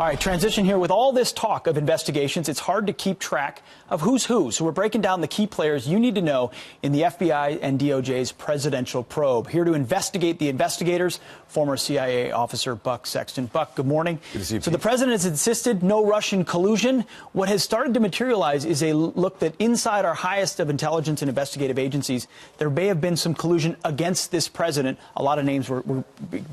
All right, transition here. With all this talk of investigations, it's hard to keep track of who's who. So we're breaking down the key players you need to know in the FBI and DOJ's presidential probe. Here to investigate the investigators, former CIA officer Buck Sexton. Buck, good morning. Good to see you, So the president has insisted no Russian collusion. What has started to materialize is a look that inside our highest of intelligence and investigative agencies, there may have been some collusion against this president. A lot of names we're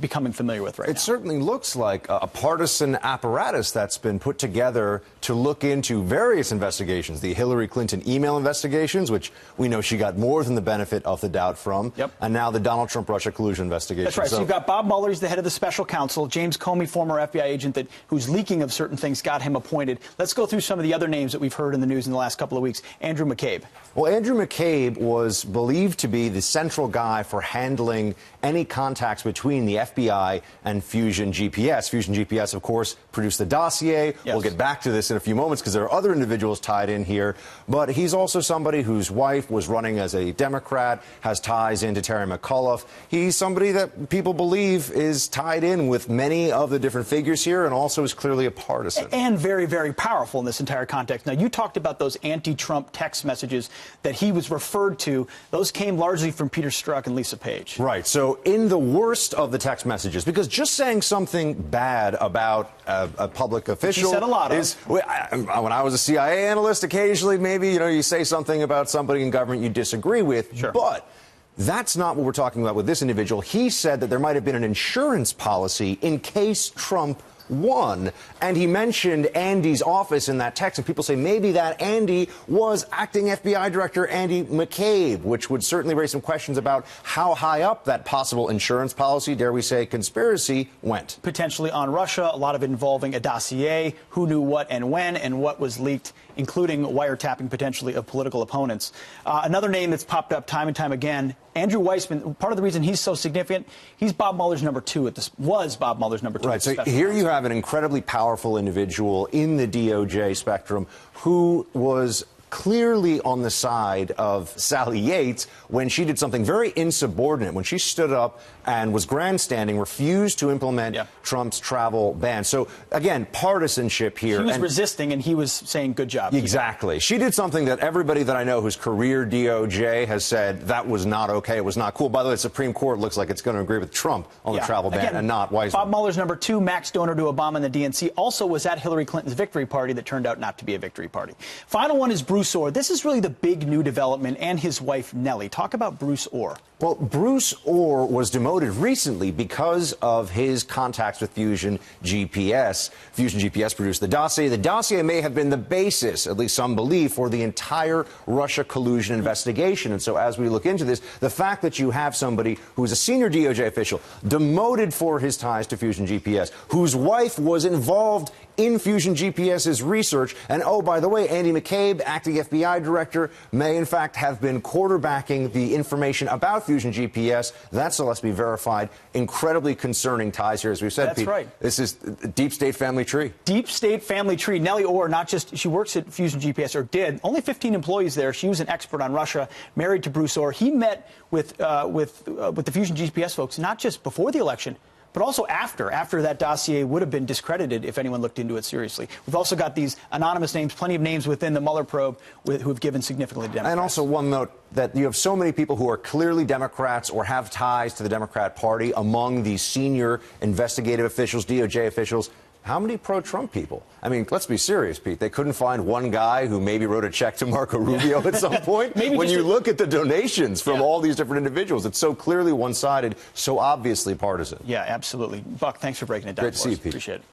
becoming familiar with right now. It certainly looks like a partisan apparatus that's been put together to look into various investigations. The Hillary Clinton email investigations, which we know she got more than the benefit of the doubt from, and now the Donald Trump-Russia collusion investigation. That's right. So you've got Bob Mueller, he's the head of the special counsel. James Comey, former FBI agent who's leaking of certain things, got him appointed. Let's go through some of the other names that we've heard in the news in the last couple of weeks. Andrew McCabe. Well, Andrew McCabe was believed to be the central guy for handling any contacts between the FBI and Fusion GPS. Fusion GPS, of course, produced the dossier. Yes. We'll get back to this in a few moments because there are other individuals tied in here. But he's also somebody whose wife was running as a Democrat, has ties into Terry McAuliffe. He's somebody that people believe is tied in with many of the different figures here and also is clearly a partisan. And very, very powerful in this entire context. Now, you talked about those anti-Trump text messages that he was referred to. Those came largely from Peter Strzok and Lisa Page. Right. So in the worst of the text messages, because just saying something bad about a public official he said a lot is, when I was a CIA analyst, occasionally maybe, you say something about somebody in government you disagree with. Sure. But that's not what we're talking about with this individual. He said that there might have been an insurance policy in case Trump won, and he mentioned Andy's office in that text, and people say maybe that Andy was acting FBI Director Andy McCabe, which would certainly raise some questions about how high up that possible insurance policy, dare we say conspiracy, went. Potentially on Russia, a lot of it involving a dossier, who knew what and when, and what was leaked, including wiretapping potentially of political opponents. Another name that's popped up time and time again, Andrew Weissmann. Part of the reason he's so significant, he's Bob Mueller's number two was Bob Mueller's number two. Right, so here you have an incredibly powerful individual in the DOJ spectrum who was clearly on the side of Sally Yates when she did something very insubordinate, when she stood up and was grandstanding, refused to implement Trump's travel ban. So, again, partisanship here. She was resisting, and he was saying, good job. Exactly. She did something that everybody that I know who's career DOJ has said that was not okay, it was not cool. By the way, the Supreme Court looks like it's going to agree with Trump on the travel ban and not Weissmann. Bob Mueller's number two, Max donor to Obama and the DNC, also was at Hillary Clinton's victory party that turned out not to be a victory party. Final one is Bruce Ohr. This is really the big new development, and his wife, Nellie. Talk about Bruce Ohr. Well, Bruce Ohr was demoted recently because of his contacts with Fusion GPS. Fusion GPS produced the dossier. The dossier may have been the basis, at least some believe, for the entire Russia collusion investigation. And so as we look into this, the fact that you have somebody who's a senior DOJ official demoted for his ties to Fusion GPS, whose wife was involved in Fusion GPS's research, and oh, by the way, Andy McCabe, acting FBI director, may in fact have been quarterbacking the information about Fusion GPS. That still has to be verified. Incredibly concerning ties here, as we've said, That's Pete. right. This is a deep state family tree. Deep state family tree. Nellie Ohr, not just, she works at Fusion GPS, or did. Only 15 employees there. She was an expert on Russia, married to Bruce Ohr. He met with the Fusion GPS folks, not just before the election, but also after that dossier would have been discredited if anyone looked into it seriously. We've also got these anonymous names, plenty of names within the Mueller probe who have given significantly to Democrats. And also one note, that you have so many people who are clearly Democrats or have ties to the Democrat Party among these senior investigative officials, DOJ officials. How many pro-Trump people? I mean, let's be serious, Pete. They couldn't find one guy who maybe wrote a check to Marco Rubio at some point. When you look at the donations from all these different individuals, it's so clearly one-sided, so obviously partisan. Yeah, absolutely. Buck, thanks for breaking it down. Great to see you, Pete. Appreciate it.